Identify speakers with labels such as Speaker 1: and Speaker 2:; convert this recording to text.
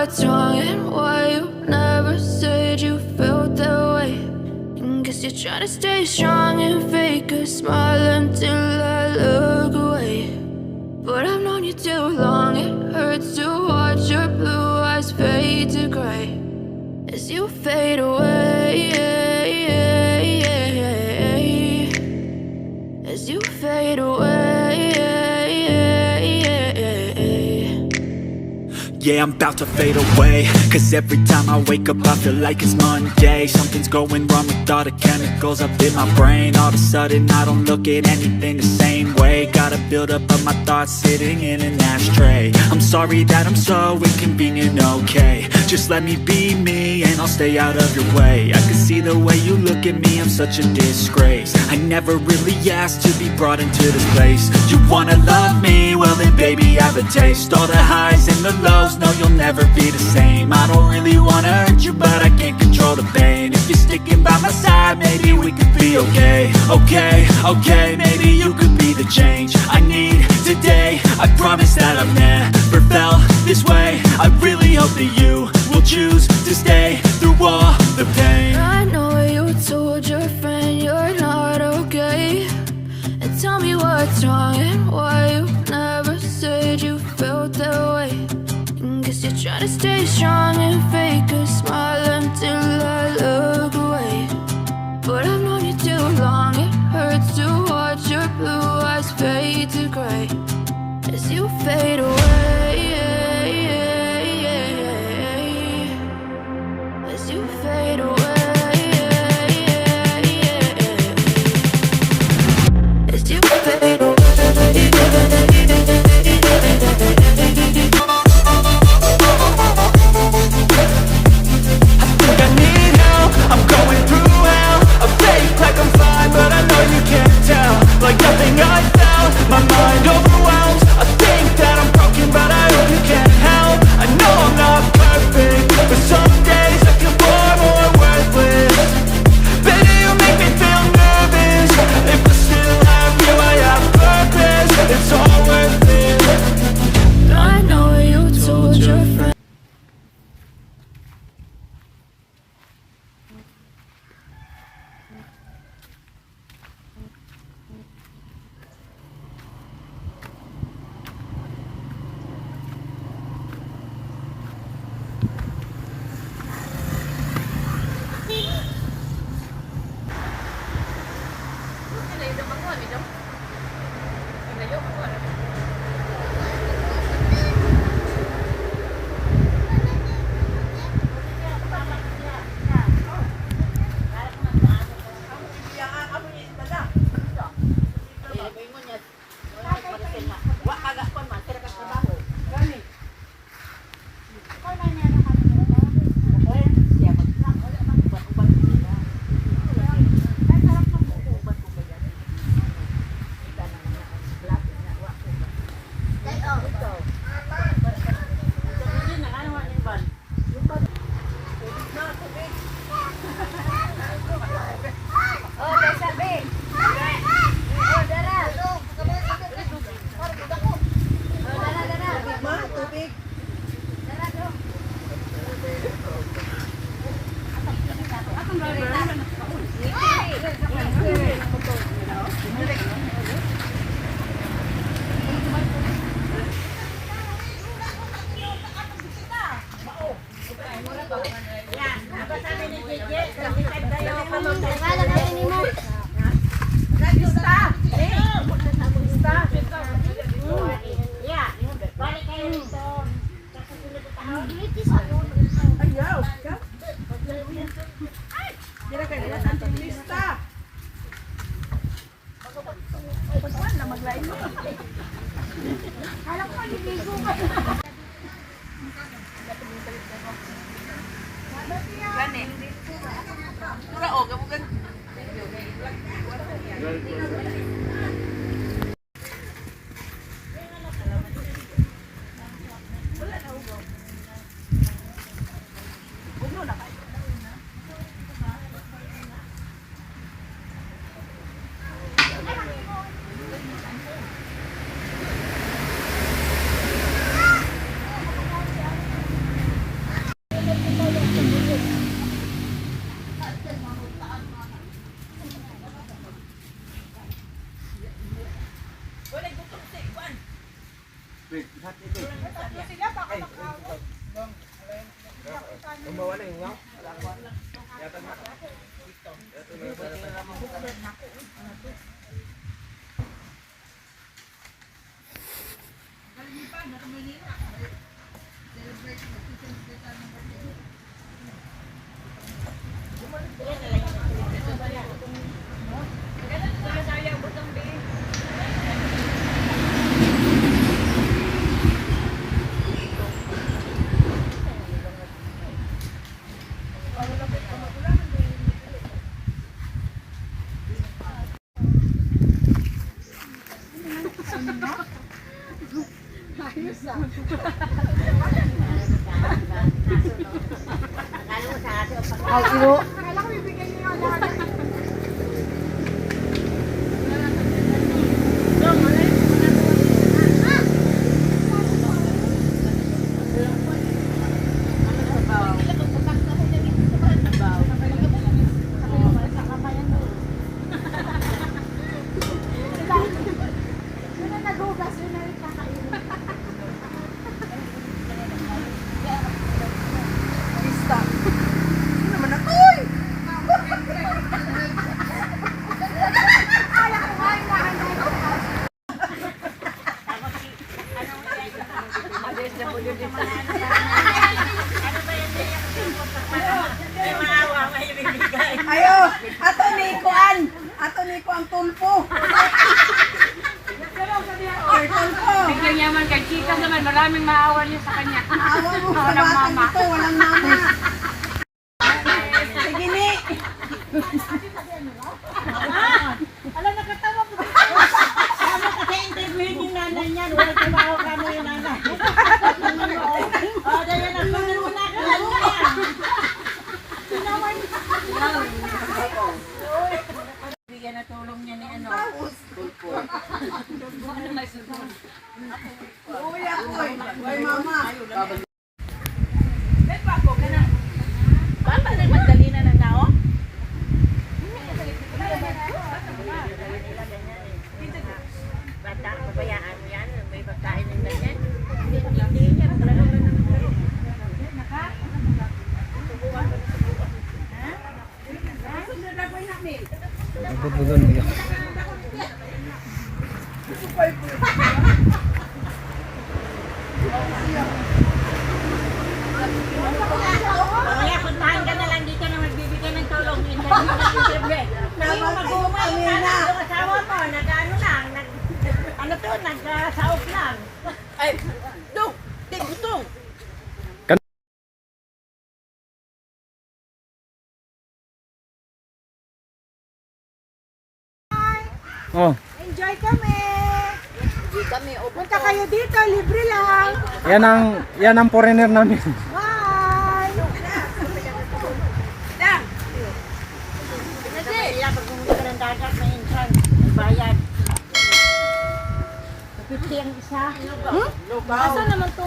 Speaker 1: what's wrong and why you never said you felt that way. And guess you're trying to stay strong and fake a smile until I look away. But I've known you too long, it hurts to watch your blue eyes fade to gray as you fade away, as you fade away.
Speaker 2: Yeah, I'm about to fade away, cause every time I wake up I feel like it's Monday. Something's going wrong with all the chemicals up in my brain. All of a sudden I don't look at anything the same way. Got a buildup of my thoughts sitting in an ashtray. I'm sorry that I'm so inconvenient, okay. Just let me be me and I'll stay out of your way. I can see the way you look at me, I'm such a disgrace. I never really asked to be brought into this place. You wanna love me? Well then baby have a taste. All the highs and the lows, no you'll never be the same. I don't really wanna hurt you but I can't control the pain. If you're sticking by my side maybe we could be okay. Okay, maybe you could be the change I need today. I promise that I've never felt this way. I really hope that you will choose to stay through all the pain.
Speaker 1: I know you told your friend you're not okay, and tell me what's wrong and why you never said you felt that way. And guess you're trying to stay strong and fake a smile until I look away. But I've known you too long, it hurts to watch your blue eyes fade to gray as you fade away, as you fade away, as you fade away.
Speaker 2: Like nothing I found, my mind overwhelms. I think that I'm broken, but I hope you can't help. I know I'm not perfect, but some days I feel far more worthless. Baby, you make me feel nervous. If I still have you, I have purpose. It's all worth it.
Speaker 1: I know you told your friend.
Speaker 3: Ay, iro.
Speaker 4: Ayo, ato ni ko ang tulpo. Tulpo.
Speaker 3: Biglang yaman kay Chika naman, maraming maawa niya sa kanya.
Speaker 4: Awa mo sa
Speaker 3: Walang
Speaker 4: batang
Speaker 3: mama.
Speaker 4: ito, walang mama. Sige ni.
Speaker 5: Alam, nakatawa po. Sama kasi interviewin yung nanay niya. Wala trabaho ka mo yung nanay. O, dahil nagpunod mo na ka. Bigyan na tulong niya ni ano.
Speaker 4: Uy, ako eh. Uy, mama.
Speaker 5: Baba na magdali na ng nao? Bata, pabayaan mo yan. May pagkain ng ganyan. Hindi niya. Kaya puntahan ka na lang dito na magbibigay ng tulong. Interview. Yung mag-uumay ka na. Yung asawa mo, nag-ano lang. Ano to, nag-saok lang. Ay, Dok, di gusto.
Speaker 6: Oh,
Speaker 4: Enjoy kami. Punta kayo dito, libre lang.
Speaker 6: yan ang foreigner namin.
Speaker 4: Bye.
Speaker 5: Kaya pag pumunta ka ng dagat, may entrance, may bayad. 50 ang isa.
Speaker 4: Asa naman to?